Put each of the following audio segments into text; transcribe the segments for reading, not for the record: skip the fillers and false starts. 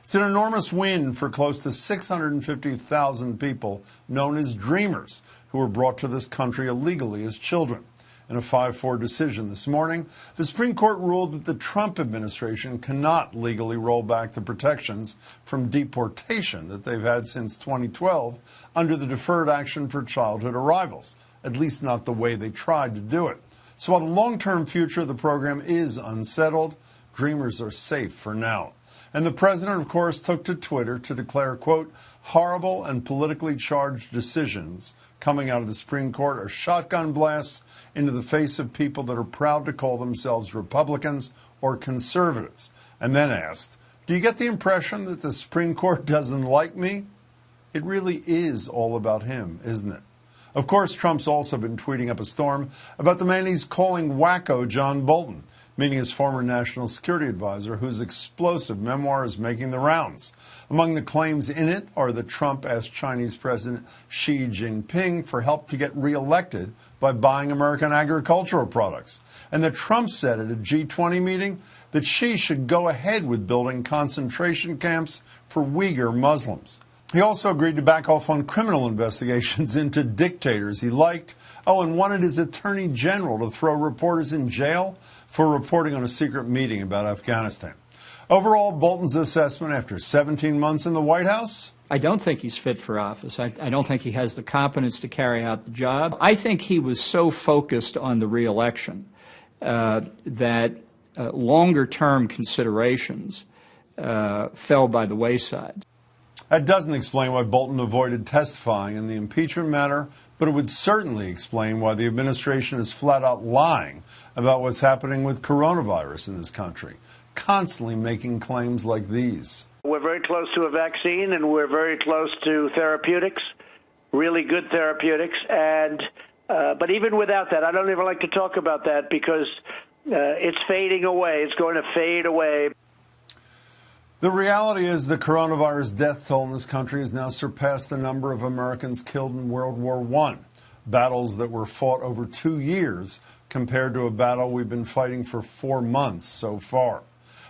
It's an enormous win for close to 650,000 people known as Dreamers, who were brought to this country illegally as children. In a 5-4 decision this morning, the Supreme Court ruled that the Trump administration cannot legally roll back the protections from deportation that they've had since 2012 under the Deferred Action for Childhood Arrivals, at least not the way they tried to do it. So while the long-term future of the program is unsettled, Dreamers are safe for now. And the president, of course, took to Twitter to declare, quote, horrible and politically charged decisions coming out of the Supreme Court are shotgun blasts into the face of people that are proud to call themselves Republicans or conservatives. And then asked, do you get the impression that the Supreme Court doesn't like me? It really is all about him, isn't it? Of course, Trump's also been tweeting up a storm about the man he's calling wacko John Bolton, meaning his former national security advisor, whose explosive memoir is making the rounds. Among the claims in it are that Trump asked Chinese President Xi Jinping for help to get reelected by buying American agricultural products, and that Trump said at a G20 meeting that Xi should go ahead with building concentration camps for Uyghur Muslims. He also agreed to back off on criminal investigations into dictators he liked, and wanted his attorney general to throw reporters in jail for reporting on a secret meeting about Afghanistan. Overall, Bolton's assessment after 17 months in the White House? I don't think he's fit for office. I don't think he has the competence to carry out the job. I think he was so focused on the reelection that longer-term considerations fell by the wayside. That doesn't explain why Bolton avoided testifying in the impeachment matter, but it would certainly explain why the administration is flat out lying about what's happening with coronavirus in this country, constantly making claims like these. We're very close to a vaccine, and we're very close to therapeutics, really good therapeutics. But even without that, I don't even like to talk about that because it's fading away. It's going to fade away. The reality is the coronavirus death toll in this country has now surpassed the number of Americans killed in World War I, battles that were fought over 2 years compared to a battle we've been fighting for 4 months so far.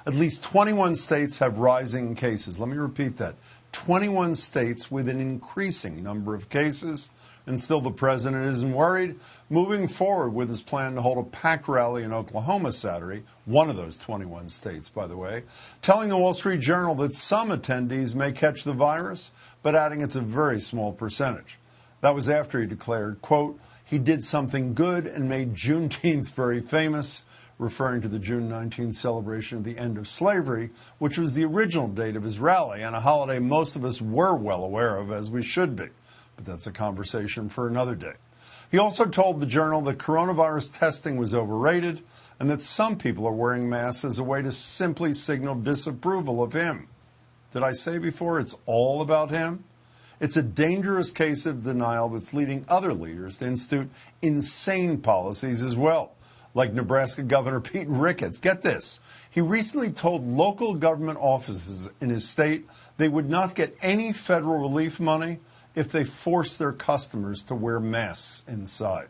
At least 21 states have rising cases. Let me repeat that. 21 states with an increasing number of cases, and still the president isn't worried, moving forward with his plan to hold a packed rally in Oklahoma Saturday, one of those 21 states, by the way, telling the Wall Street Journal that some attendees may catch the virus, but adding it's a very small percentage. That was after he declared, quote, he did something good and made Juneteenth very famous, referring to the June 19th celebration of the end of slavery, which was the original date of his rally, and a holiday most of us were well aware of, as we should be. But that's a conversation for another day. He also told the Journal that coronavirus testing was overrated and that some people are wearing masks as a way to simply signal disapproval of him. Did I say before it's all about him? It's a dangerous case of denial that's leading other leaders to institute insane policies as well, like Nebraska Governor Pete Ricketts. Get this. He recently told local government offices in his state they would not get any federal relief money if they force their customers to wear masks inside.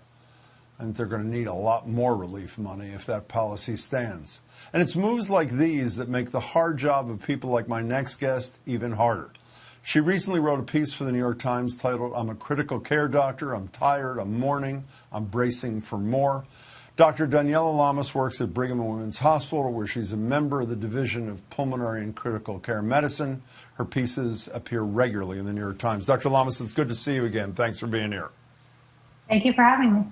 And they're going to need a lot more relief money if that policy stands. And it's moves like these that make the hard job of people like my next guest even harder. She recently wrote a piece for the New York Times titled, I'm a critical care doctor, I'm tired, I'm mourning, I'm bracing for more. Dr. Daniela Lamas works at Brigham and Women's Hospital, where she's a member of the Division of Pulmonary and Critical Care Medicine. Her pieces appear regularly in the New York Times. Dr. Lamas, it's good to see you again. Thanks for being here. Thank you for having me.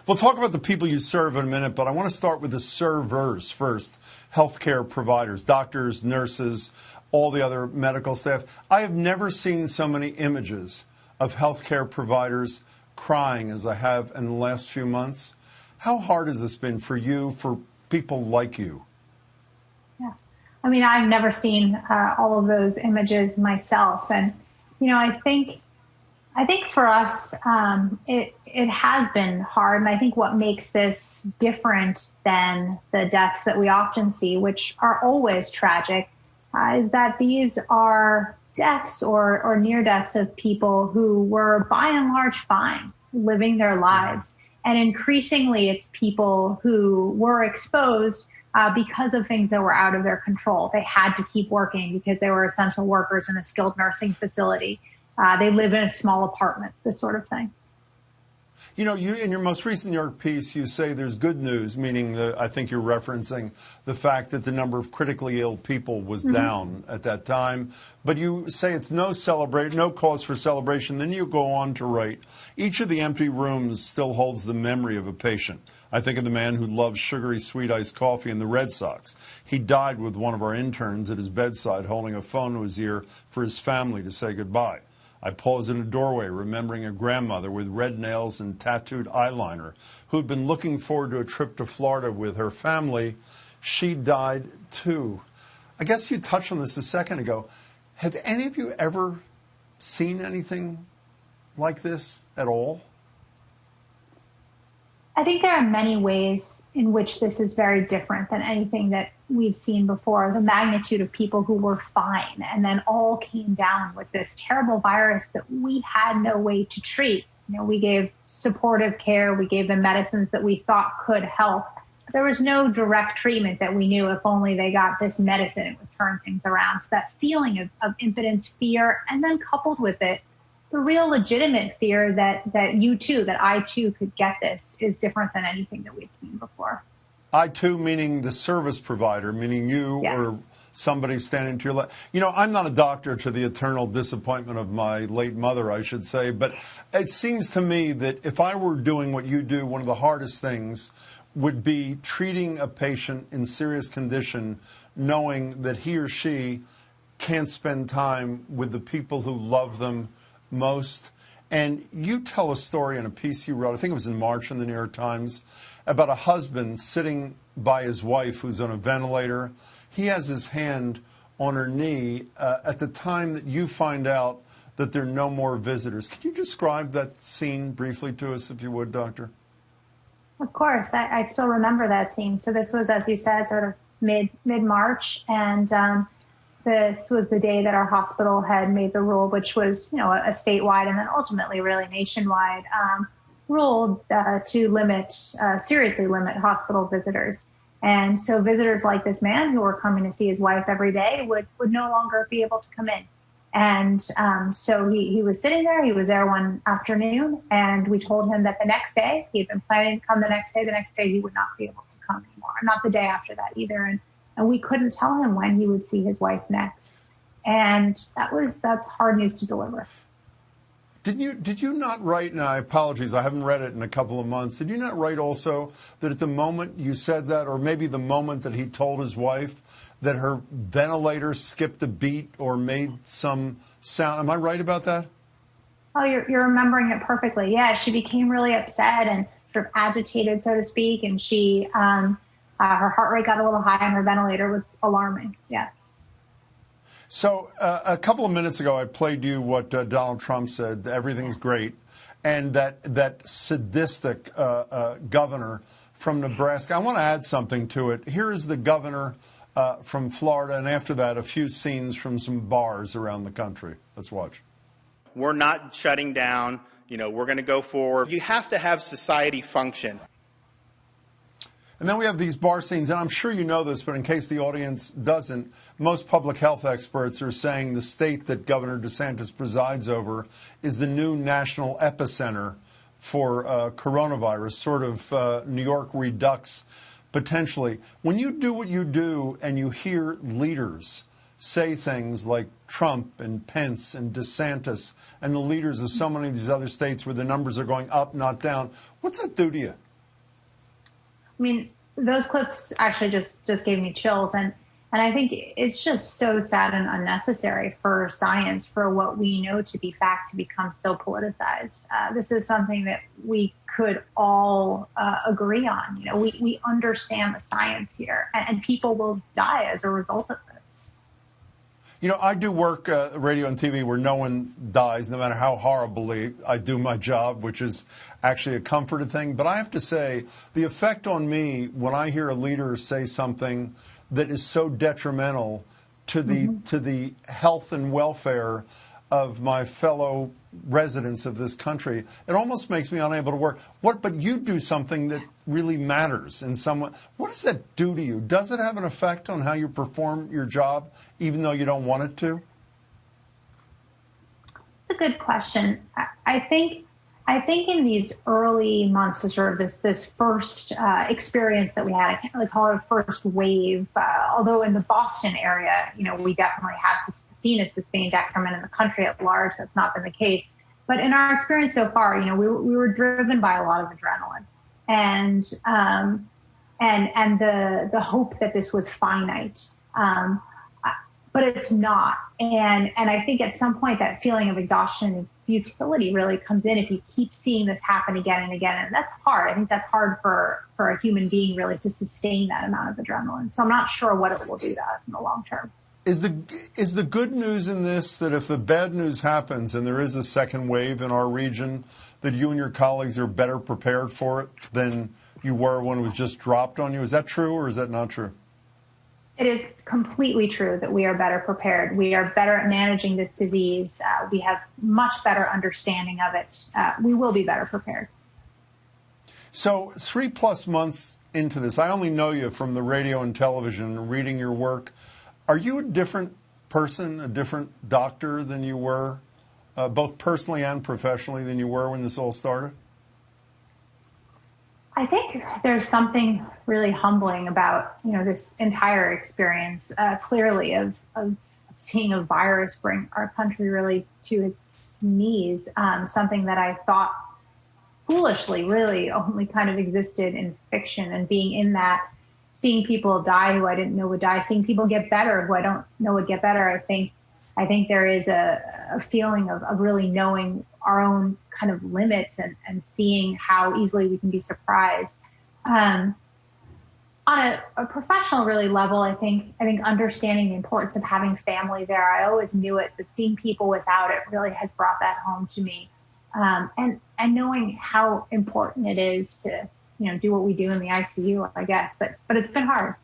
We'll talk about the people you serve in a minute, but I want to start with the servers first. Healthcare providers, doctors, nurses, all the other medical staff. I have never seen so many images of healthcare providers crying as I have in the last few months. How hard has this been for you, for people like you? Yeah, I mean, I've never seen all of those images myself. And, you know, I think for us, it has been hard. And I think what makes this different than the deaths that we often see, which are always tragic, is that these are deaths or near deaths of people who were by and large fine, living their lives. And increasingly, it's people who were exposed because of things that were out of their control. They had to keep working because they were essential workers in a skilled nursing facility. They live in a small apartment, this sort of thing. You know, you in your most recent New York piece, you say there's good news, meaning I think you're referencing the fact that the number of critically ill people was down at that time. But you say it's no cause for celebration. Then you go on to write, each of the empty rooms still holds the memory of a patient. I think of the man who loved sugary sweet iced coffee and the Red Sox. He died with one of our interns at his bedside holding a phone to his ear for his family to say goodbye. I pause in a doorway, remembering a grandmother with red nails and tattooed eyeliner who had been looking forward to a trip to Florida with her family. She died, too. I guess you touched on this a second ago. Have any of you ever seen anything like this at all? I think there are many ways in which this is very different than anything that we've seen before. The magnitude of people who were fine and then all came down with this terrible virus that we had no way to treat. You know, we gave supportive care, we gave them medicines that we thought could help. There was no direct treatment that we knew if only they got this medicine, it would turn things around. So that feeling of impotence, fear, and then coupled with it, the real legitimate fear that I too could get this is different than anything that we've seen before. I too, meaning the service provider, meaning you or somebody standing to your left. You know, I'm not a doctor, to the eternal disappointment of my late mother, I should say, but it seems to me that if I were doing what you do, one of the hardest things would be treating a patient in serious condition, knowing that he or she can't spend time with the people who love them most. And you tell a story in a piece you wrote, I think it was in March in the New York Times, about a husband sitting by his wife who's on a ventilator. He has his hand on her knee at the time that you find out that there are no more visitors. Can you describe that scene briefly to us, if you would, Doctor? Of course. I still remember that scene. So this was, as you said, sort of mid-March, and this was the day that our hospital had made the rule, which was, you know, a statewide and then ultimately really nationwide rule to seriously limit hospital visitors. And so visitors like this man who were coming to see his wife every day would no longer be able to come in. And so he was sitting there. He was there one afternoon, and we told him that the next day, he had been planning to come the next day he would not be able to come anymore, not the day after that either. And we couldn't tell him when he would see his wife next. And that's hard news to deliver. Did you not write, and I apologize, I haven't read it in a couple of months, did you not write also that at the moment you said that, or maybe the moment that he told his wife, that her ventilator skipped a beat or made some sound? Am I right about that? Oh, you're remembering it perfectly. Yeah, she became really upset and sort of agitated, so to speak, and she her heart rate got a little high and her ventilator was alarming. Yes. So a couple of minutes ago, I played you what Donald Trump said, everything's great, and that sadistic governor from Nebraska. I want to add something to it. Here is the governor from Florida, and after that, a few scenes from some bars around the country. Let's watch. We're not shutting down. You know, we're going to go forward. You have to have society function. And then we have these bar scenes, and I'm sure you know this, but in case the audience doesn't, most public health experts are saying the state that Governor DeSantis presides over is the new national epicenter for coronavirus, sort of New York Redux, potentially. When you do what you do and you hear leaders say things like Trump and Pence and DeSantis and the leaders of so many of these other states where the numbers are going up, not down, what's that do to you? I mean, those clips actually just gave me chills. And I think it's just so sad and unnecessary for science, for what we know to be fact, to become so politicized. This is something that we could all agree on. You know, we understand the science here, and people will die as a result of this. You know, I do work radio and TV where no one dies, no matter how horribly I do my job, which is actually a comforting thing. But I have to say, the effect on me when I hear a leader say something that is so detrimental to the health and welfare of my fellow residents of this country, it almost makes me unable to work. But you do something that really matters in some. What does that do to you? Does it have an effect on how you perform your job, even though you don't want it to? It's a good question. I think in these early months of sort of this first experience that we had, I can't really call it a first wave, although in the Boston area, we definitely have seen a sustained decrement. In the country at large, that's not been the case. But in our experience so far, we were driven by a lot of adrenaline, and the hope that this was finite. But it's not. And I think at some point that feeling of exhaustion and futility really comes in if you keep seeing this happen again and again. And that's hard. I think that's hard for a human being really to sustain that amount of adrenaline. So I'm not sure what it will do to us in the long term. Is the good news in this that if the bad news happens and there is a second wave in our region, that you and your colleagues are better prepared for it than you were when it was just dropped on you? Is that true or is that not true? It is completely true that we are better prepared. We are better at managing this disease. We have much better understanding of it. We will be better prepared. So 3+ months into this, I only know you from the radio and television, reading your work. Are you a different person, a different doctor than you were, both personally and professionally, than you were when this all started? I think there's something really humbling about, this entire experience, clearly of seeing a virus bring our country really to its knees, something that I thought foolishly really only kind of existed in fiction, and being in that, seeing people die who I didn't know would die, seeing people get better who I don't know would get better. I think there is a feeling of really knowing our own kind of limits and seeing how easily we can be surprised. On a professional really level, I think understanding the importance of having family there. I always knew it, but seeing people without it really has brought that home to me. And knowing how important it is to, do what we do in the ICU, I guess, but it's been hard.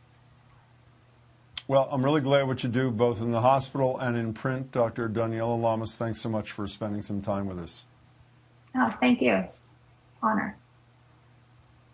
Well, I'm really glad what you do both in the hospital and in print. Dr. Daniela Lamas, thanks so much for spending some time with us. Oh, thank you. Honor.